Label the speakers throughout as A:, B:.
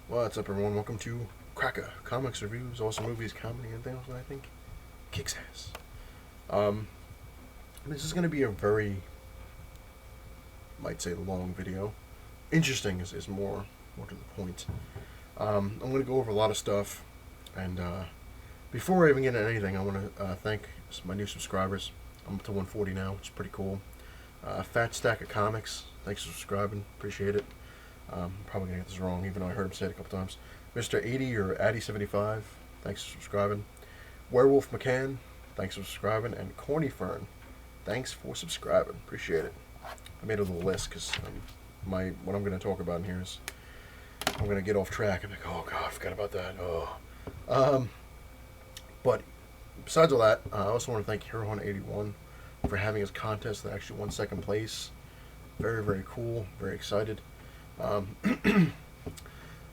A: What's up, everyone? Welcome to Cracka, comics reviews, awesome movies, comedy, and things that I think kicks ass. Um, this is going to be a very, might say, long video. Interesting is more to the point. I'm going to go over a lot of stuff, and before I even get into anything, I want to thank my new subscribers. I'm up to 140 now, which is pretty cool. Fat Stack of Comics, thanks for subscribing, appreciate it. I'm probably gonna get this wrong, even though I heard him say it a couple times. Mr. 80 or Addy75, thanks for subscribing. Werewolf McCann, thanks for subscribing. And Corny Fern, thanks for subscribing. Appreciate it. I made a little list because what I'm going to talk about in here is I'm going to get off track. I'm like, oh god, I forgot about that. Oh, but besides all that, I also want to thank Hero81 for having his contest that actually won second place. Very, very cool. Very excited. Um,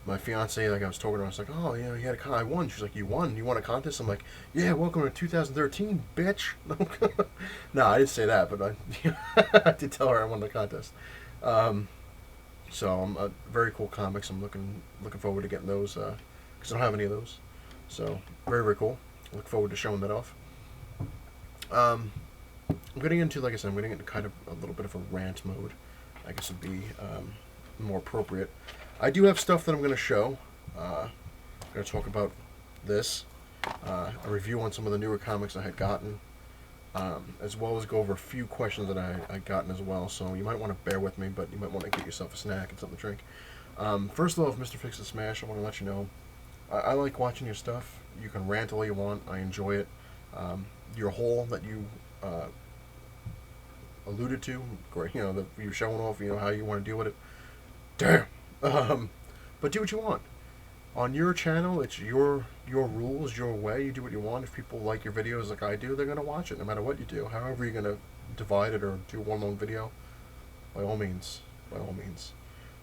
A: my fiance, like I was talking to her, I was like, oh, you had I won. She's like, you won? You won a contest? I'm like, yeah, welcome to 2013, bitch. No, I didn't say that, but I did tell her I won the contest. So I'm very cool comics. I'm looking forward to getting those because I don't have any of those. So very, very cool. Look forward to showing that off. I'm getting into, like I said, I'm getting into kind of a little bit of a rant mode. I guess would be more appropriate. I do have stuff that I'm going to show. I'm going to talk about this, a review on some of the newer comics I had gotten, as well as go over a few questions that I gotten as well. So you might want to bear with me, but you might want to get yourself a snack and something to drink. First of all, Mr. Fix and Smash, I want to let you know, I like watching your stuff. You can rant all you want. I enjoy it. Your hole that you alluded to, great. That you're showing off. How you want to deal with it. Damn. But do what you want. On your channel, it's your rules, your way. You do what you want. If people like your videos like I do, they're gonna watch it no matter what you do. However you're gonna divide it or do one long video, by all means. By all means.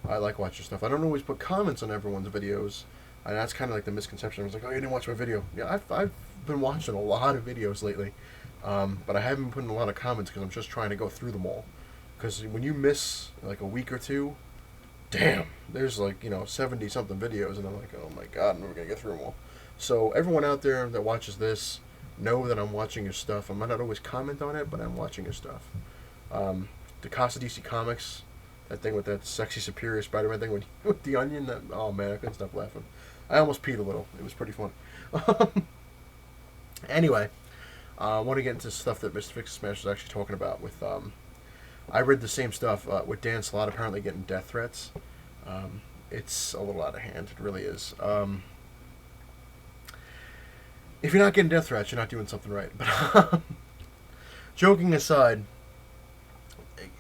A: I like watching stuff. I don't always put comments on everyone's videos, and that's kind of like the misconception. I was like, oh, you didn't watch my video. Yeah, I've been watching a lot of videos lately, but I haven't been putting a lot of comments because I'm just trying to go through them all. Because when you miss like a week or two, damn, there's 70 something videos, and I'm like, oh my god, I'm never gonna get through them all. So everyone out there that watches this, know that I'm watching your stuff. I might not always comment on it, but I'm watching your stuff. The Casa DC Comics, that thing with that sexy superior Spider-Man thing with the onion, oh man, I couldn't stop laughing. I almost peed a little. It was pretty fun. Anyway, I want to get into stuff that Mr. Fix Smash was actually talking about with I read the same stuff with Dan Slott apparently getting death threats. It's a little out of hand. It really is. If you're not getting death threats, you're not doing something right. But joking aside,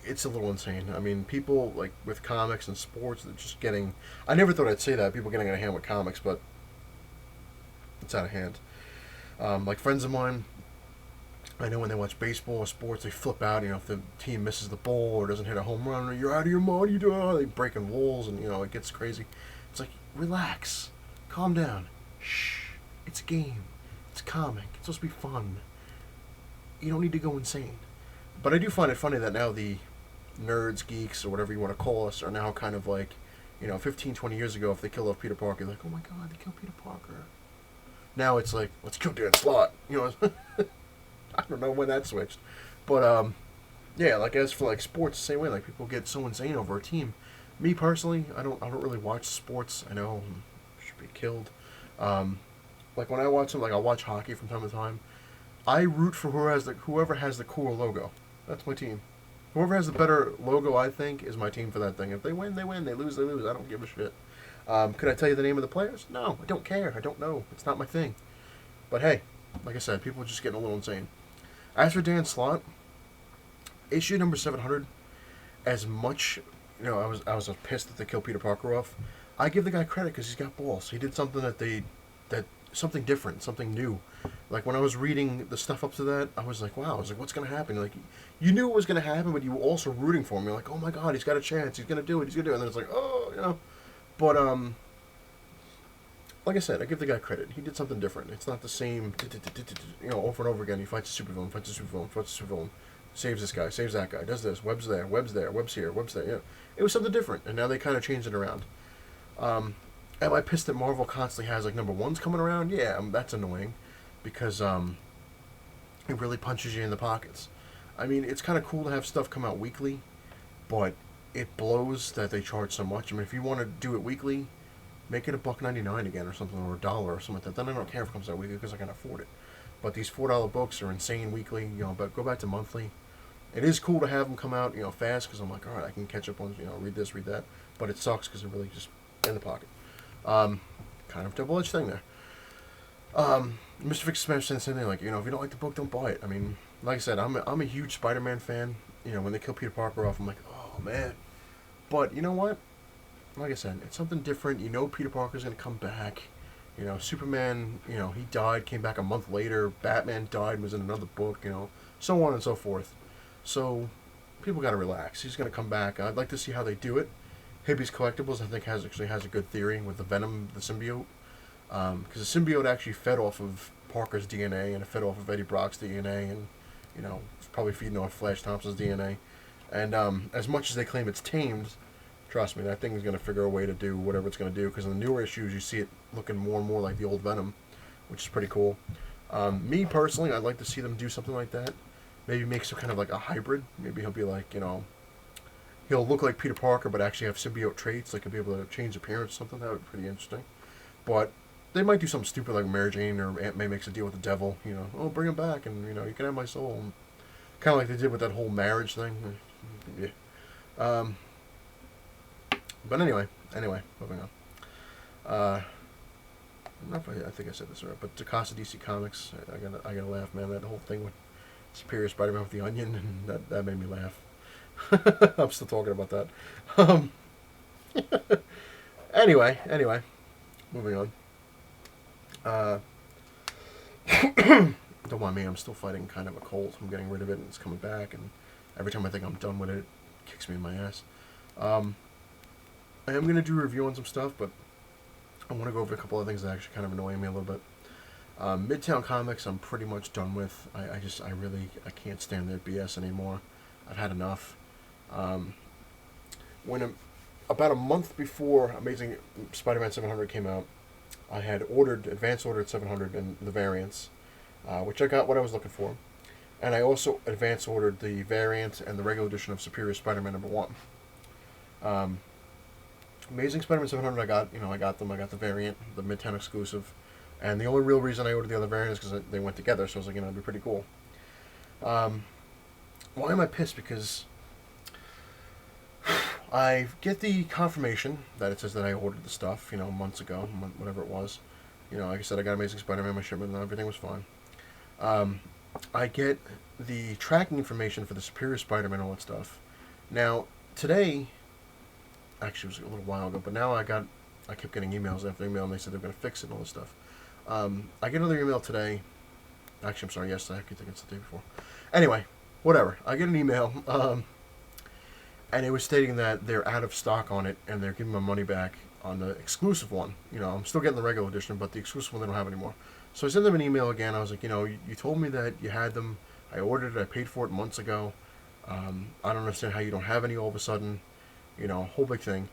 A: it's a little insane. I mean, people like with comics and sports, they're just getting. I never thought I'd say that. People getting out of hand with comics, but it's out of hand. Like friends of mine, I know when they watch baseball or sports, they flip out. If the team misses the ball or doesn't hit a home run, or you're out of your mind, you do it. They breaking walls, and it gets crazy. It's like, relax, calm down, shh. It's a game. It's a comic. It's supposed to be fun. You don't need to go insane. But I do find it funny that now the nerds, geeks, or whatever you want to call us, are now kind of like, 15, 20 years ago, if they kill off Peter Parker, they're like, oh my god, they killed Peter Parker. Now it's like, let's kill Dan Slott. I don't know when that switched, but yeah. Like as for like sports, the same way. Like people get so insane over a team. Me personally, I don't really watch sports. I know should be killed. Like when I watch them, like I'll watch hockey from time to time. I root for whoever has the cooler logo. That's my team. Whoever has the better logo, I think, is my team for that thing. If they win, they win. They lose, they lose. I don't give a shit. Could I tell you the name of the players? No, I don't care. I don't know. It's not my thing. But hey, like I said, people are just getting a little insane. As for Dan Slott, issue number 700, as much, I was pissed that they killed Peter Parker off. I give the guy credit because he's got balls. He did something something different, something new. Like when I was reading the stuff up to that, I was like, wow. I was like, what's gonna happen? Like, you knew it was gonna happen, but you were also rooting for him. You're like, oh my god, he's got a chance. He's gonna do it. He's gonna do it. And then it's like, oh. But like I said, I give the guy credit. He did something different. It's not the same, over and over again. He fights a supervillain, fights a supervillain, fights a supervillain, saves this guy, saves that guy, does this, web's there, web's here, web's there. It was something different, and now they kind of changed it around. Am I pissed that Marvel constantly has like number ones coming around? Yeah, that's annoying, because it really punches you in the pockets. I mean, it's kind of cool to have stuff come out weekly, but it blows that they charge so much. I mean, if you want to do it weekly, make it $1.99 again or something, or $1 or something like that. Then I don't care if it comes out weekly because I can afford it. But these $4 books are insane weekly. But go back to monthly. It is cool to have them come out, fast, because I'm like, all right, I can catch up on, read this, read that. But it sucks because it really just in the pocket. Kind of double-edged thing there. Mr. Fix Smash said the same thing, like, if you don't like the book, don't buy it. I mean, like I said, I'm a huge Spider-Man fan. When they kill Peter Parker off, I'm like, oh, man. But you know what? Like I said, it's something different. Peter Parker's going to come back. Superman, he died, came back a month later. Batman died, was in another book, so on and so forth. So, people got to relax. He's going to come back. I'd like to see how they do it. Hibby's Collectibles, I think, actually has a good theory with the Venom, the symbiote. Because the symbiote actually fed off of Parker's DNA, and it fed off of Eddie Brock's DNA, and, probably feeding off Flash Thompson's DNA. And as much as they claim it's tamed, trust me, that thing is going to figure a way to do whatever it's going to do, because in the newer issues, you see it looking more and more like the old Venom, which is pretty cool. Me, personally, I'd like to see them do something like that. Maybe make some kind of like a hybrid. Maybe he'll be like, he'll look like Peter Parker, but actually have symbiote traits. Like he'll be able to change appearance or something. That would be pretty interesting. But they might do something stupid like Mary Jane or Aunt May makes a deal with the devil. Oh, bring him back, and you can have my soul. Kind of like they did with that whole marriage thing. Yeah. But anyway, moving on. I think I said this right, but Takasa DC Comics, I gotta laugh, man. That whole thing with Superior Spider-Man with the onion, and that made me laugh. I'm still talking about that. Anyway, moving on. Don't mind me, I'm still fighting kind of a cold. I'm getting rid of it, and it's coming back, and every time I think I'm done with it, it kicks me in my ass. I am going to do a review on some stuff, but I want to go over a couple of things that actually kind of annoy me a little bit. Midtown Comics, I'm pretty much done with. I can't stand their BS anymore. I've had enough. About a month before Amazing Spider-Man 700 came out, I had advance ordered 700 in the variants, which I got what I was looking for. And I also advance ordered the variant and the regular edition of Superior Spider-Man #1. Amazing Spider-Man 700, I got them. I got the variant, the Midtown exclusive. And the only real reason I ordered the other variant is because they went together, so I was like, it'd be pretty cool. Why am I pissed? Because I get the confirmation that it says that I ordered the stuff, months ago, whatever it was. Like I said, I got Amazing Spider-Man, my shipment, and everything was fine. I get the tracking information for the Superior Spider-Man and all that stuff. Now, today, actually it was a little while ago, but now I kept getting emails after email, and they said they were going to fix it and all this stuff. I get another email today. Actually, I'm sorry, yesterday. I think it's the day before. Anyway, whatever. I get an email, and it was stating that they're out of stock on it, and they're giving my money back on the exclusive one. I'm still getting the regular edition, but the exclusive one they don't have anymore. So I sent them an email again. I was like, you told me that you had them. I ordered it. I paid for it months ago. I don't understand how you don't have any all of a sudden. Whole big thing.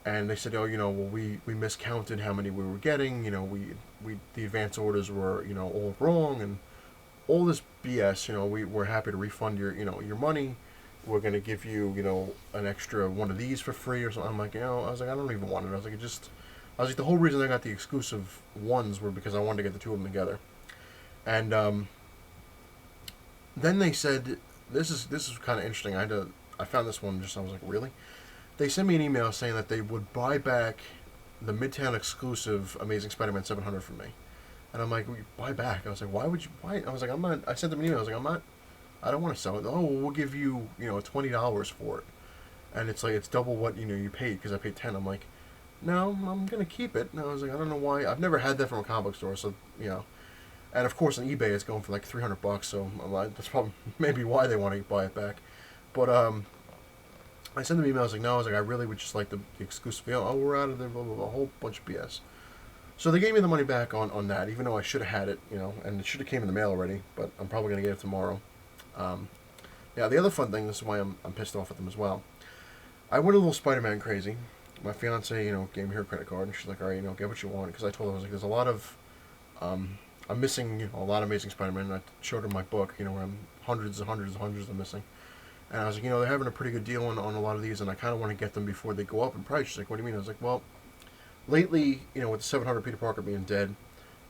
A: And they said, we miscounted how many we were getting. The advance orders were, all wrong, and all this BS. We're happy to refund your money. We're going to give you, an extra one of these for free or something. I'm like, I was like, I don't even want it. I was like, the whole reason I got the exclusive ones were because I wanted to get the two of them together. And then they said, this is kind of interesting. I found this one I was like, really? They sent me an email saying that they would buy back the Midtown exclusive Amazing Spider-Man 700 from me. And I'm like, buy back? I was like, why would you buy it? I was like, I'm not. I sent them an email. I was like, I don't want to sell it. Oh, we'll give you, $20 for it. And it's like, it's double what, you paid, because I paid 10. I'm like, no, I'm going to keep it. And I was like, I don't know why. I've never had that from a comic book store, so, And of course on eBay it's going for like $300, so that's probably maybe why they want to buy it back. But, I sent them emails like, no, I really would just like the exclusive. Oh, we're out of there, blah, blah, blah, a whole bunch of BS. So they gave me the money back on that, even though I should have had it, and it should have came in the mail already, but I'm probably going to get it tomorrow. The other fun thing, this is why I'm pissed off at them as well. I went a little Spider-Man crazy, my fiance, gave me her credit card, and she's like, all right, get what you want. Because I told her, I was like, there's a lot of, I'm missing, a lot of Amazing Spider-Man. And I showed her my book, where I'm hundreds and hundreds and hundreds of missing. And I was like, they're having a pretty good deal on a lot of these, and I kind of want to get them before they go up in price. She's like, what do you mean? I was like, well, lately, with the 700 Peter Parker being dead,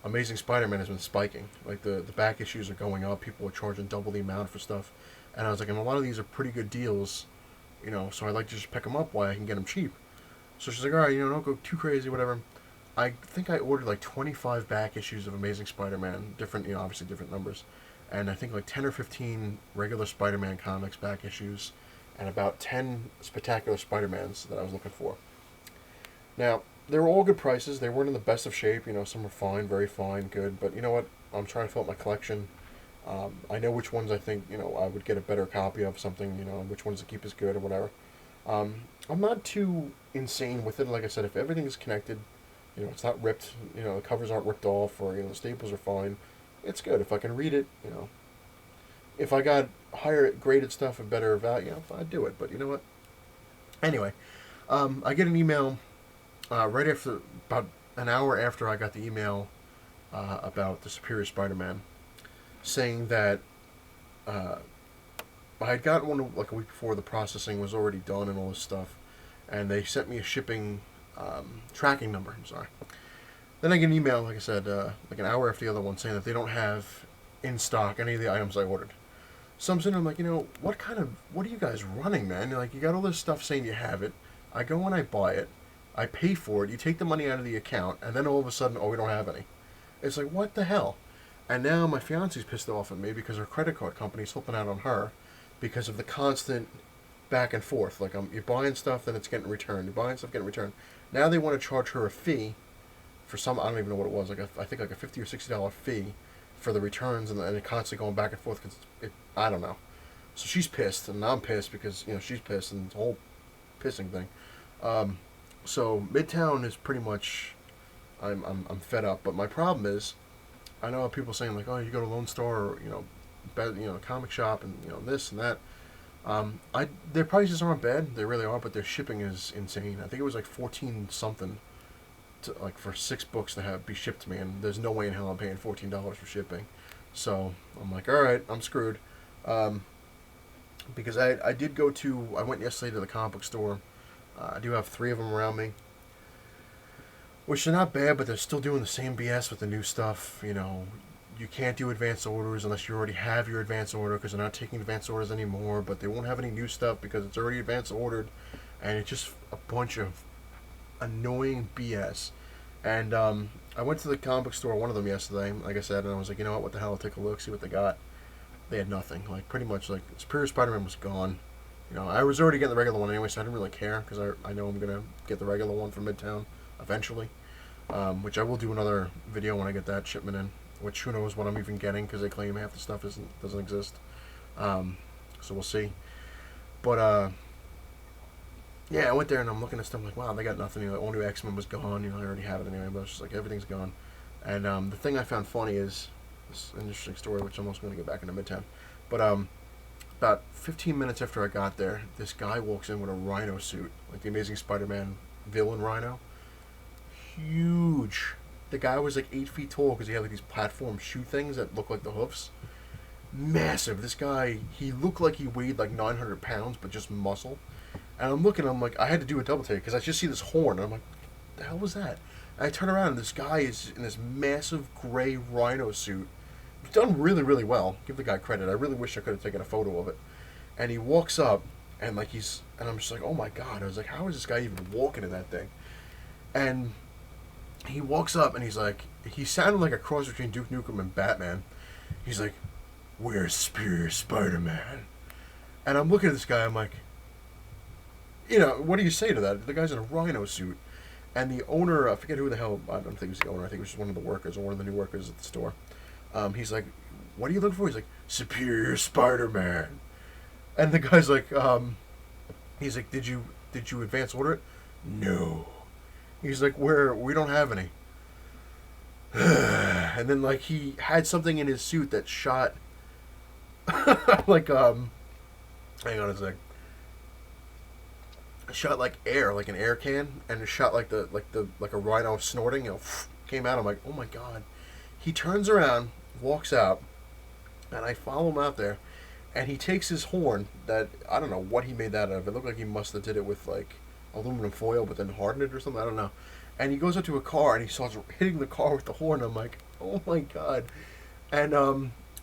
A: Amazing Spider-Man has been spiking. Like, the back issues are going up. People are charging double the amount for stuff. And I was like, and a lot of these are pretty good deals, so I'd like to just pick them up while I can get them cheap. So she's like, all right, don't go too crazy, whatever. I think I ordered like 25 back issues of Amazing Spider-Man, different, obviously different numbers. And I think like 10 or 15 regular Spider-Man comics back issues, and about 10 spectacular Spider-Mans that I was looking for. Now, they were all good prices. They weren't in the best of shape. Some were fine, very fine, good. But you know what? I'm trying to fill up my collection. I know which ones I think, I would get a better copy of something, which ones to keep as good or whatever. I'm not too insane with it. Like I said, if everything is connected, it's not ripped, the covers aren't ripped off, or, the staples are fine, it's good. If I can read it, if I got higher graded stuff and better value, I'd do it. But you know what? Anyway, I get an email right after, about an hour after I got the email about the Superior Spider-Man, saying that I had gotten one like a week before. The processing was already done and all this stuff, and they sent me a shipping tracking number. I'm sorry. Then I get an email, like I said, like an hour after the other one, saying that they don't have in stock any of the items I ordered. So I'm sitting there, I'm like, what are you guys running, man? Like, you got all this stuff saying you have it. I go and I buy it. I pay for it. You take the money out of the account, and then all of a sudden, we don't have any. It's like, what the hell? And now my fiance's pissed off at me because her credit card company's flipping out on her because of the constant back and forth. Like, you're buying stuff, then it's getting returned. You're buying stuff, getting returned. Now they want to charge her a fee for some, I don't even know what it was, I think like a $50 or $60 fee for the returns, and it constantly going back and forth because I don't know. So she's pissed, and I'm pissed because she's pissed, and it's a whole pissing thing. So Midtown is pretty much, I'm fed up. But my problem is, I know people saying like, oh, you go to Lone Star or comic shop and this and that. Their prices aren't bad, they really are, but their shipping is insane. I think it was like 14 something. Like for 6 books to be shipped to me, and there's no way in hell I'm paying $14 for shipping. So I'm like, all right, I'm screwed. Because I went yesterday to the comic book store. I do have 3 of them around me, which are not bad, but they're still doing the same BS with the new stuff. You can't do advance orders unless you already have your advance order, because they're not taking advance orders anymore. But they won't have any new stuff because it's already advance ordered, and it's just a bunch of annoying BS. And I went to the comic book store, one of them yesterday, like I said, and I was like, what the hell, I'll take a look, see what they got. They had nothing. Like, pretty much, like, Superior Spider-Man was gone. I was already getting the regular one anyway, so I didn't really care, because I know I'm going to get the regular one from Midtown eventually, which I will do another video when I get that shipment in, which who knows what I'm even getting, because they claim half the stuff doesn't exist. So we'll see. But, yeah, I went there and I'm looking at stuff like, wow, they got nothing. All new X-Men was gone. I already have it anyway, but it's just like everything's gone. And the thing I found funny is, this is an interesting story, which I'm also going to get back into Midtown. But about 15 minutes after I got there, this guy walks in with a Rhino suit, like the Amazing Spider-Man villain Rhino. Huge. The guy was like 8 feet tall because he had like these platform shoe things that look like the hoofs. Massive. This guy, he looked like he weighed like 900 pounds, but just muscle. And I'm looking, I'm like, I had to do a double take because I just see this horn. And I'm like, what the hell was that? And I turn around and this guy is in this massive gray Rhino suit. He's done really, really well. Give the guy credit. I really wish I could have taken a photo of it. And he walks up and like and I'm just like, oh my God. I was like, how is this guy even walking in that thing? And he walks up and he's like, he sounded like a cross between Duke Nukem and Batman. He's like, where's Superior Spider-Man? And I'm looking at this guy, I'm like, what do you say to that? The guy's in a Rhino suit. And the owner, I forget who the hell, I don't think it was the owner, I think it was just one of the workers or one of the new workers at the store. He's like, what are you looking for? He's like, Superior Spider-Man. And the guy's like, he's like, did you advance order it? No. He's like, we don't have any. And then like he had something in his suit that shot like hang on a sec. shot like air, like an air can, and it shot like a rhino snorting. Came out. I'm like, oh my god. He turns around, walks out, and I follow him out there, and he takes his horn that I don't know what he made that out of. It looked like he must have did it with like aluminum foil, but then hardened it or something. I don't know. And he goes up to a car and he starts hitting the car with the horn. I'm like, oh my god. And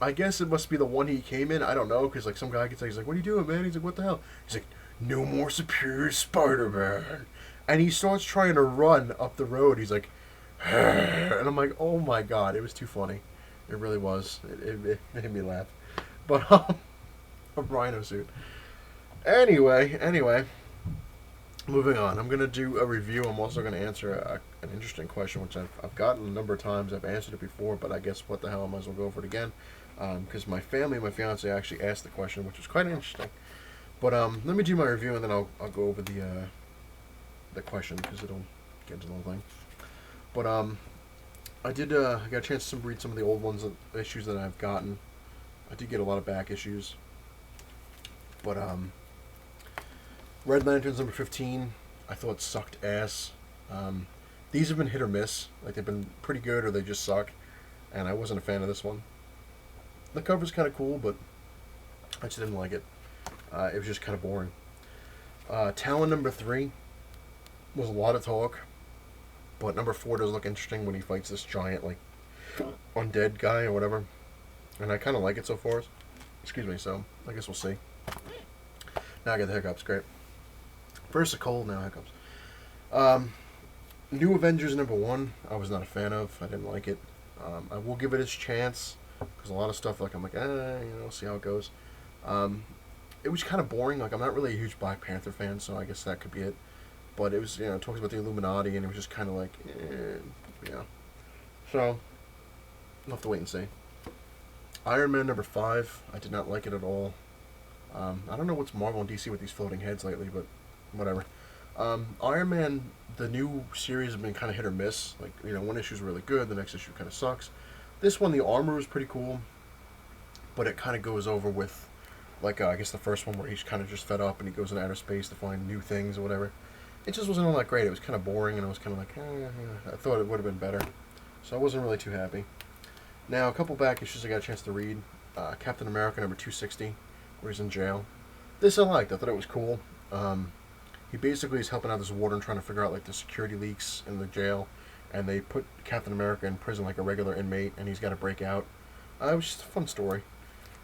A: I guess it must be the one he came in. I don't know, because like some guy gets like, he's like, what are you doing, man? He's like, what the hell? He's like, no more Superior Spider-Man. And he starts trying to run up the road. He's like, and I'm like, oh my god, it was too funny. It really was. It made me laugh. But a rhino suit. Anyway, moving on. I'm gonna do a review. I'm also gonna answer an interesting question, which I've gotten a number of times. I've answered it before, but I guess what the hell, I might as well go over it again. Because my family, my fiance, actually asked the question, which was quite interesting. But let me do my review, and then I'll go over the question, because it'll get into the whole thing. But I got a chance to read some of the old ones, issues that I've gotten. I did get a lot of back issues. But Red Lanterns number 15, I thought sucked ass. These have been hit or miss. Like, they've been pretty good or they just suck. And I wasn't a fan of this one. The cover's kind of cool, but I just didn't like it. It was just kind of boring. Talon number 3 was a lot of talk. But number 4 does look interesting when he fights this giant, like, undead guy or whatever. And I kind of like it so far. Excuse me, so I guess we'll see. Now I get the hiccups, great. First a cold, now hiccups. New Avengers number 1, I was not a fan of. I didn't like it. I will give it its chance, because a lot of stuff, like, I'm like, see how it goes. It was kind of boring. Like, I'm not really a huge Black Panther fan, so I guess that could be it. But it was, it talks about the Illuminati, and it was just kind of like, So, we'll have to wait and see. Iron Man number 5, I did not like it at all. I don't know what's Marvel and DC with these floating heads lately, but whatever. Iron Man, the new series have been kind of hit or miss. Like, one issue's really good, the next issue kind of sucks. This one, the armor was pretty cool, but it kind of goes over with, like, I guess the first one where he's kind of just fed up and he goes into outer space to find new things or whatever. It just wasn't all that great. It was kind of boring, and I was kind of like, I thought it would have been better. So I wasn't really too happy. Now, a couple back issues I got a chance to read. Captain America number 260, where he's in jail. This I liked. I thought it was cool. He basically is helping out this warden trying to figure out, like, the security leaks in the jail, and they put Captain America in prison like a regular inmate, and he's got to break out. It was just a fun story.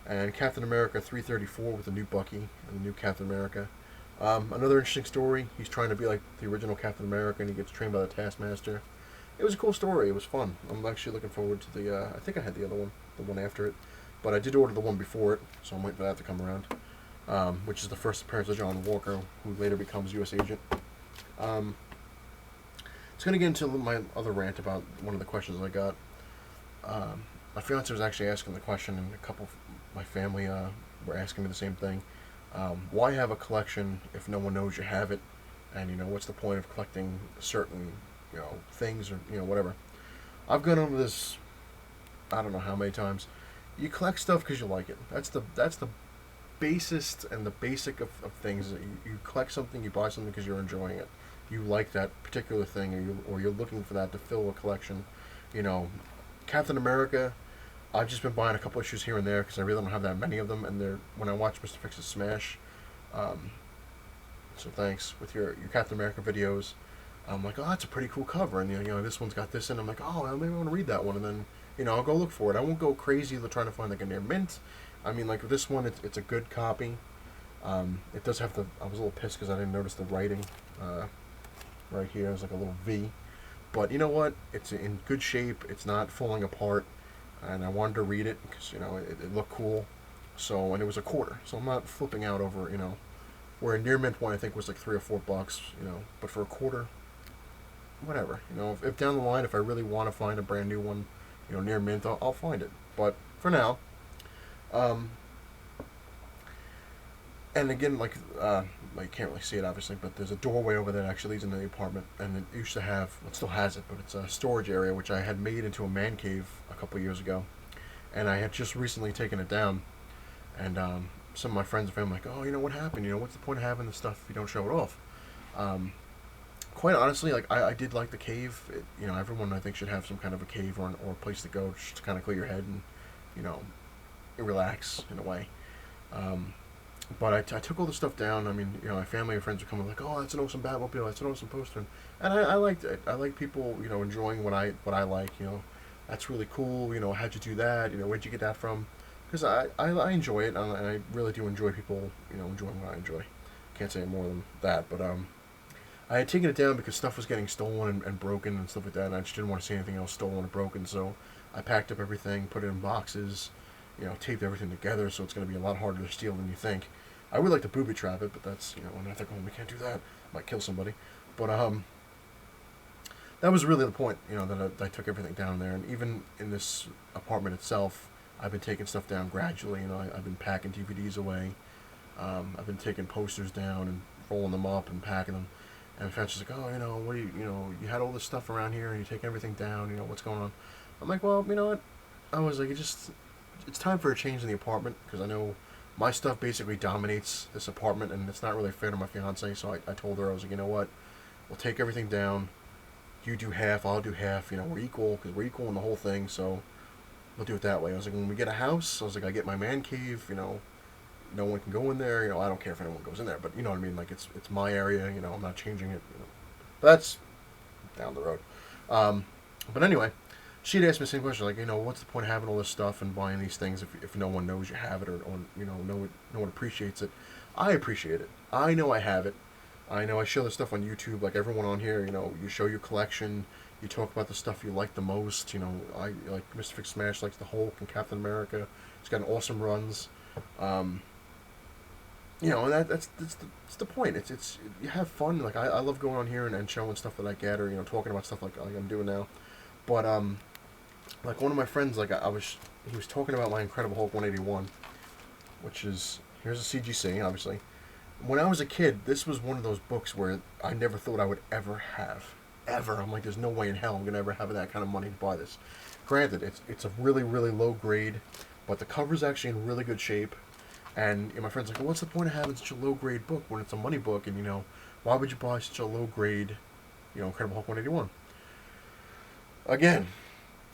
A: And Captain America 334 with the new Bucky and the new Captain America. Another interesting story. He's trying to be like the original Captain America, and he gets trained by the Taskmaster. It was a cool story. It was fun. I'm actually looking forward to the... I think I had the other one, the one after it. But I did order the one before it, so I'm waiting for that to come around. Which is the first appearance of John Walker, who later becomes U.S. Agent. It's going to get into my other rant about one of the questions I got. My fiance was actually asking the question, and a couple of my family were asking me the same thing. Why have a collection if no one knows you have it? And, what's the point of collecting certain, things or, whatever. I've gone over this, I don't know how many times. You collect stuff because you like it. That's the basest and the basic of things. You collect something, you buy something because you're enjoying it. You like that particular thing, or you're looking for that to fill a collection. Captain America, I've just been buying a couple issues here and there because I really don't have that many of them. And when I watch Mr. Fix's Smash, so thanks, with your Captain America videos, I'm like, oh, that's a pretty cool cover, and this one's got this in. I'm like, oh, well, maybe I want to read that one, and then I'll go look for it. I won't go crazy trying to find like a near mint. I mean, like this one, it's a good copy. It does have I was a little pissed because I didn't notice the writing right here. It's like a little V, but you know what? It's in good shape. It's not falling apart, and I wanted to read it because it looked cool. So, and it was a quarter, so I'm not flipping out over where a near mint one I think was like $3 or $4, but for a quarter, whatever. If down the line, if I really want to find a brand new one, near mint, I'll find it. But for now, and again, like you can't really see it obviously, but there's a doorway over there that actually leads into the apartment, and it used to have, it still has it, but it's a storage area which I had made into a man cave a couple of years ago, and I had just recently taken it down, and some of my friends and family were like, oh, what happened? What's the point of having this stuff if you don't show it off? Um, Quite honestly, like I did like the cave. Everyone I think should have some kind of a cave or a place to go just to kind of clear your head and you know relax in a way. Um, but I took all the stuff down. I mean, my family and friends would come up like, "Oh, that's an awesome Batmobile. That's an awesome poster," and I liked it. I like people, enjoying what I like. That's really cool. How'd you do that? Where'd you get that from? Because I enjoy it, and I really do enjoy people, enjoying what I enjoy. Can't say more than that, but I had taken it down because stuff was getting stolen and broken and stuff like that, and I just didn't want to see anything else stolen or broken. So I packed up everything, put it in boxes, taped everything together, so it's going to be a lot harder to steal than you think. I would like to booby trap it, but that's unethical, and we can't do that. Might kill somebody. But that was really the point, that I took everything down there, and even in this apartment itself, I've been taking stuff down gradually. I've been packing DVDs away. I've been taking posters down and rolling them up and packing them. And my friend's just like, oh, what do you had all this stuff around here and you take everything down, what's going on? I'm like, well, you know what? I was like, it's time for a change in the apartment because I know my stuff basically dominates this apartment and it's not really fair to my fiance. So I told her, I was like, you know what? We'll take everything down. You do half, I'll do half. We're equal because we're equal in the whole thing. So we'll do it that way. I was like, when we get a house, I was like, I get my man cave. No one can go in there. I don't care if anyone goes in there, but you know what I mean. Like it's my area. I'm not changing it. But that's down the road. Um, but anyway, she had asked me the same question, like, what's the point of having all this stuff and buying these things if no one knows you have it or no one appreciates it. I appreciate it. I know I have it. I know I show this stuff on YouTube, like everyone on here. You show your collection. You talk about the stuff you like the most. I like Mr. Fix Smash likes the Hulk and Captain America. It's got awesome runs. And that's the point. It's you have fun. Like I love going on here and showing stuff that I get, or talking about stuff like I'm doing now. But like one of my friends, like he was talking about my Incredible Hulk 181, which is here's a CGC, obviously. When I was a kid, this was one of those books where I never thought I would ever have, ever. I'm like, there's no way in hell I'm gonna ever have that kind of money to buy this. Granted, it's a really really low grade, but the cover's actually in really good shape. And my friend's like, well, what's the point of having such a low grade book when it's a money book? And why would you buy such a low grade, Incredible Hulk 181? Again,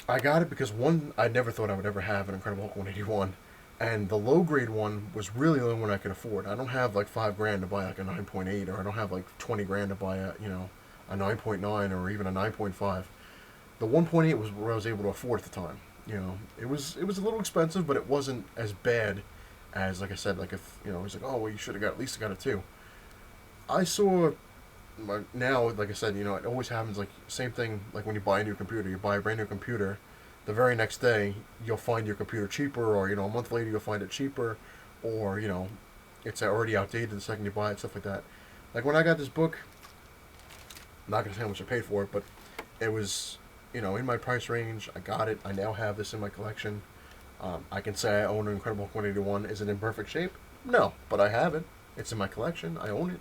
A: I got it because one, I never thought I would ever have an Incredible Hulk 181, and the low grade one was really the only one I could afford. I don't have like $5,000 to buy like a 9.8, or I don't have like $20,000 to buy a 9.9 or even a 9.5. The 1.8 was where I was able to afford at the time. It was a little expensive, but it wasn't as bad as, like I said, like if he's like, oh well, you should have got at least got it too. I saw now, like I said, it always happens. Like same thing, like when you buy a new computer, you buy a brand new computer, the very next day you'll find your computer cheaper, or a month later you'll find it cheaper, or it's already outdated the second you buy it, stuff like that. Like when I got this book, I'm not gonna say how much I paid for it, but it was in my price range. I got it. I now have this in my collection. I can say I own an Incredible Hulk 181. Is it in perfect shape? No, but I have it. It's in my collection. I own it.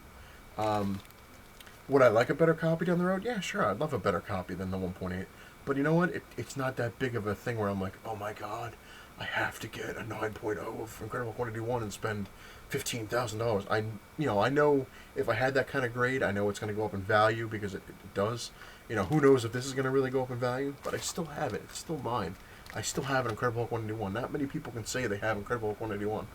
A: Would I like a better copy down the road? Yeah, sure. I'd love a better copy than the 1.8. But you know what? It's not that big of a thing where I'm like, oh my god, I have to get a 9.0 of Incredible Hulk 181 and spend $15,000. I know if I had that kind of grade, I know it's going to go up in value because it does. Who knows if this is going to really go up in value? But I still have it. It's still mine. I still have an Incredible Hulk 181. Not many people can say they have Incredible Hulk 181.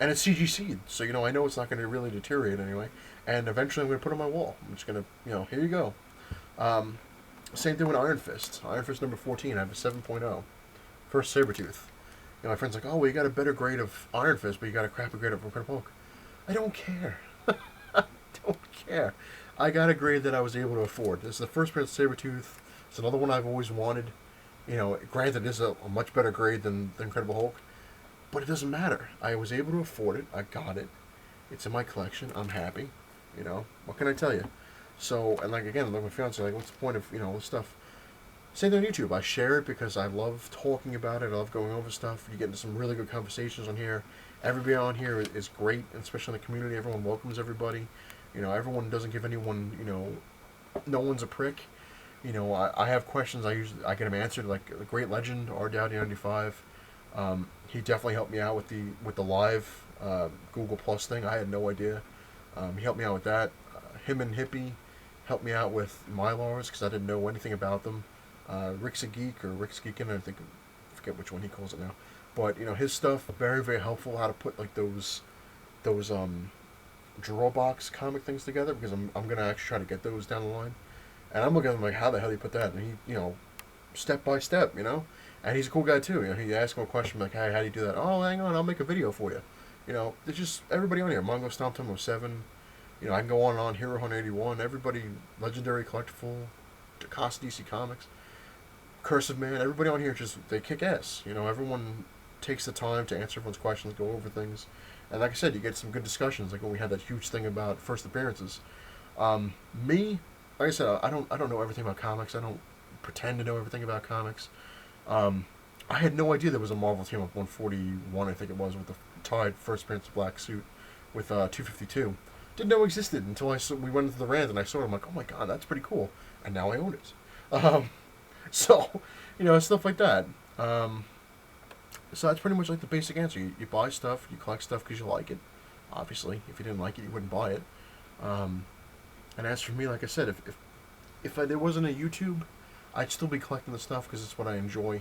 A: And it's CGC'd, so I know it's not going to really deteriorate anyway. And eventually I'm going to put it on my wall. I'm just going to, here you go. Same thing with Iron Fist. Iron Fist number 14, I have a 7.0. First Sabretooth. My friend's like, oh, well, you got a better grade of Iron Fist, but you got a crappy grade of Incredible Hulk. I don't care. I don't care. I got a grade that I was able to afford. This is the first print Sabretooth. It's another one I've always wanted. Granted, this is a much better grade than the Incredible Hulk, but it doesn't matter. I was able to afford it. I got it. It's in my collection. I'm happy. What can I tell you? So, and like again, like my fiance, like, what's the point of all this stuff? Same thing on YouTube. I share it because I love talking about it. I love going over stuff. You get into some really good conversations on here. Everybody on here is great, and especially in the community. Everyone welcomes everybody. Everyone doesn't give anyone. No one's a prick. I have questions. I get them answered. Like the great legend R Dowdy 95. He definitely helped me out with the live Google Plus thing. I had no idea. He helped me out with that. him and Hippie helped me out with Mylars because I didn't know anything about them. Rick's a Geek or Rick's Geekin', I forget which one he calls it now. But his stuff very very helpful. How to put like those draw box comic things together because I'm gonna actually try to get those down the line. And I'm looking at him like, how the hell do you put that? And he step by step, And he's a cool guy too. You ask him a question like, hey, how do you do that? Oh, hang on, I'll make a video for you. There's just everybody on here. Mongo Stomp 07. I can go on and on. Hero Hunter 81. Everybody, Legendary Collectible, DeCosta DC Comics, Cursive Man. Everybody on here they kick ass. Everyone takes the time to answer everyone's questions, go over things, and like I said, you get some good discussions. Like when we had that huge thing about first appearances. Me, like I said, I don't know everything about comics. I don't pretend to know everything about comics. I had no idea there was a Marvel team up 141, I think it was, with the Tide first appearance black suit with 252. Didn't know it existed until we went into the rant and I saw it. I'm like, oh my god, that's pretty cool. And now I own it. So, stuff like that. So that's pretty much like the basic answer. You buy stuff, you collect stuff because you like it. Obviously, if you didn't like it, you wouldn't buy it. And as for me, like I said, if there wasn't a YouTube, I'd still be collecting the stuff because it's what I enjoy.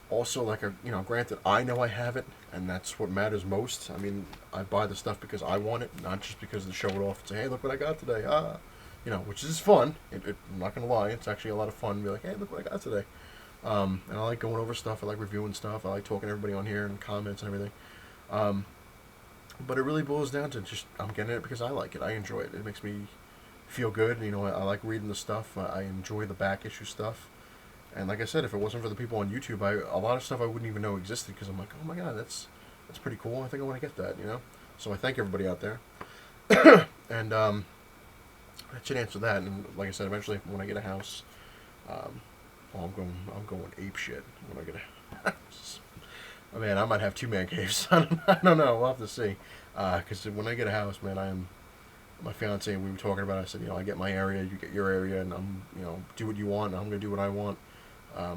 A: Also, granted, I know I have it, and that's what matters most. I mean, I buy the stuff because I want it, not just because to show it off and say, hey, look what I got today. Which is fun. I'm not going to lie. It's actually a lot of fun to be like, hey, look what I got today. And I like going over stuff. I like reviewing stuff. I like talking to everybody on here and comments and everything. But it really boils down to just, I'm getting it because I like it. I enjoy it. It makes me feel good. I like reading the stuff. I enjoy the back issue stuff. And like I said, if it wasn't for the people on YouTube, a lot of stuff I wouldn't even know existed because I'm like, oh my god, that's pretty cool. I think I want to get that, So I thank everybody out there. And I should answer that. And like I said, eventually when I get a house, I'm going ape shit when I get a house. Oh, man, I might have 2 man caves. I don't know. We'll have to see. Because when I get a house, man, my fiance and we were talking about it. I said, I get my area, you get your area, and I'm, do what you want, and I'm going to do what I want. I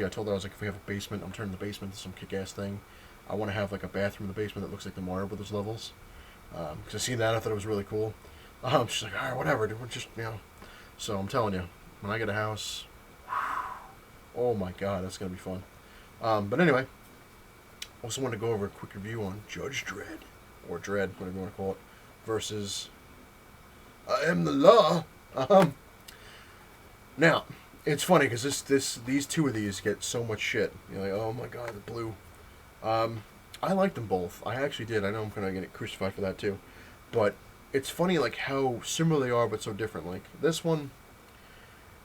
A: told her, I was like, if we have a basement, I'm turning the basement into some kick-ass thing. I want to have, like, a bathroom in the basement that looks like the Mario Brothers levels. Because I seen that, I thought it was really cool. She's like, all right, whatever, dude, we're just, So I'm telling you, when I get a house, oh my god, that's going to be fun. But anyway, also want to go over a quick review on Judge Dredd, or Dredd, whatever you want to call it, versus I Am the Law. Now, it's funny because these two of these get so much shit. You're like, oh my god, the blue. I like them both. I actually did. I know I'm gonna get crucified for that too, but it's funny like how similar they are but so different. Like this one,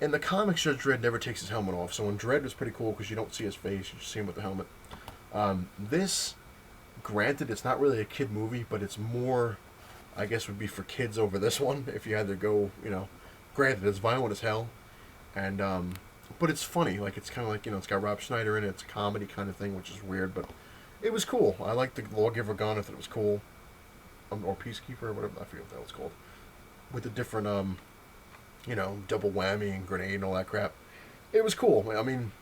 A: in the comics, Judge Dredd never takes his helmet off. So when Dredd was pretty cool because you don't see his face, you just see him with the helmet. This, granted, it's not really a kid movie, but it's more, I guess, would be for kids over this one. If you had to go, granted, it's violent as hell. And, but it's funny, like, it's kind of like, it's got Rob Schneider in it, it's a comedy kind of thing, which is weird, but it was cool. I liked the Lawgiver gun, I thought it was cool, or Peacekeeper, or whatever, I forget what that was called, with the different, double whammy and grenade and all that crap. It was cool. I mean,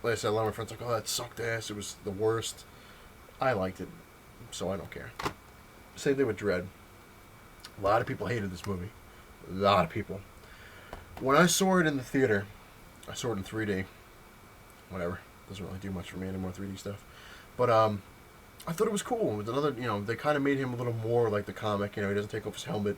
A: like I said, a lot of my friends were like, oh, that sucked ass, it was the worst. I liked it, so I don't care. Same thing with Dredd. A lot of people hated this movie. A lot of people. When I saw it in the theater, I saw it in 3D. Whatever. Doesn't really do much for me anymore, 3D stuff. But I thought it was cool. With another, they kind of made him a little more like the comic. He doesn't take off his helmet.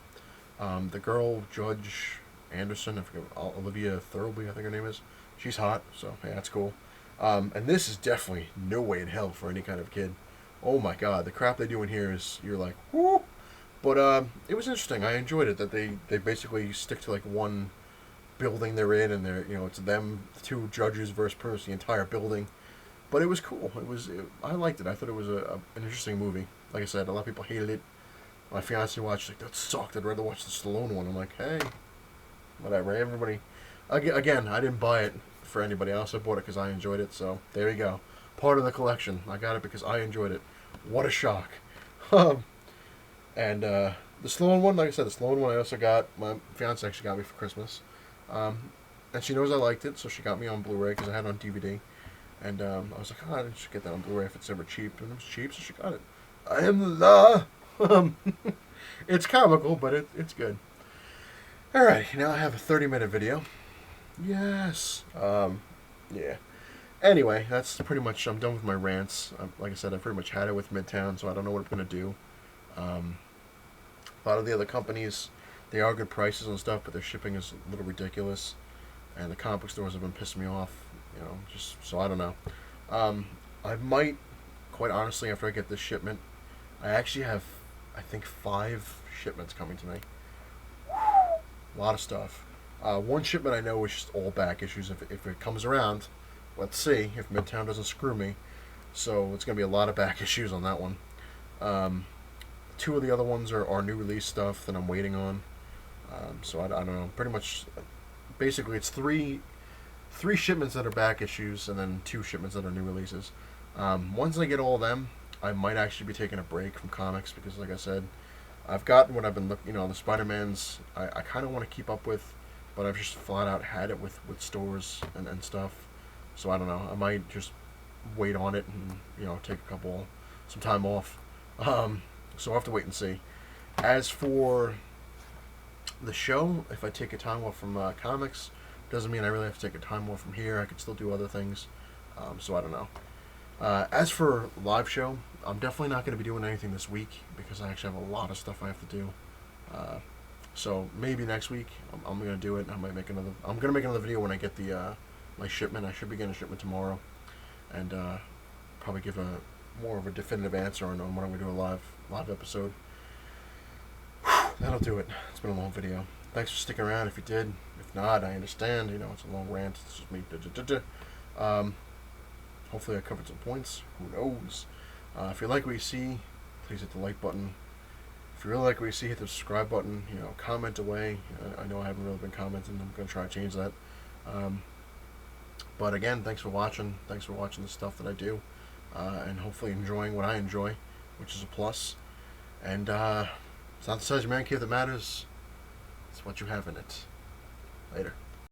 A: The girl, Judge Anderson, I forget, Olivia Thirlby, I think her name is. She's hot, so hey, that's cool. And this is definitely no way in hell for any kind of kid. Oh my god, the crap they do in here is, you're like, whoo! But it was interesting. I enjoyed it that they basically stick to like one building they're in, and they're it's them, the two judges versus the entire building. But it was cool. I liked it. I thought it was an interesting movie. Like I said, a lot of people hated it. My fiance watched, like, that sucked. I'd rather watch the Stallone one. I'm like, hey, whatever. Everybody, again, I didn't buy it for anybody else. I bought it because I enjoyed it. So there you go. Part of the collection. I got it because I enjoyed it. What a shock. And the Stallone one, like I said, the Stallone one I also got. My fiance actually got me for Christmas. And she knows I liked it, so she got me on Blu-ray because I had it on DVD. And I was like, oh, I should get that on Blu-ray if it's ever cheap. And it was cheap, so she got it. I Am the Law. Um, it's comical, but it's good. Alright, now I have a 30-minute video. Yes. Yeah. Anyway, that's pretty much, I'm done with my rants. Like I said, I pretty much had it with Midtown, so I don't know what I'm going to do. A lot of the other companies, they are good prices and stuff, but their shipping is a little ridiculous. And the comic book stores have been pissing me off, just, so I don't know. I might, quite honestly, after I get this shipment, I actually have, I think, 5 shipments coming to me. A lot of stuff. One shipment I know is just all back issues. If it comes around, let's see if Midtown doesn't screw me. So it's going to be a lot of back issues on that one. 2 of the other ones are new release stuff that I'm waiting on. So I don't know. Pretty much, basically, it's three shipments that are back issues, and then 2 shipments that are new releases. Once I get all of them, I might actually be taking a break from comics because, like I said, I've gotten what I've been looking. The Spider-Mans I kind of want to keep up with, but I've just flat out had it with stores and stuff. So I don't know. I might just wait on it and take some time off. So I'll have to wait and see. As for the show, if I take a time off from comics, doesn't mean I really have to take a time off from here. I could still do other things. So I don't know. As for live show, I'm definitely not going to be doing anything this week because I actually have a lot of stuff I have to do. So maybe next week I'm going to do it. I might make another. I'm going to make another video when I get the my shipment. I should be getting a shipment tomorrow, and probably give a more of a definitive answer on what I'm going to do a live episode. That'll do it. It's been a long video. Thanks for sticking around. If you did, if not, I understand. It's a long rant. It's just me. Hopefully I covered some points. Who knows? If you like what you see, please hit the like button. If you really like what you see, hit the subscribe button. Comment away. I know I haven't really been commenting. I'm going to try to change that. But again, thanks for watching. Thanks for watching the stuff that I do. And hopefully enjoying what I enjoy, which is a plus. And it's not the size of your man cave that matters. It's what you have in it. Later.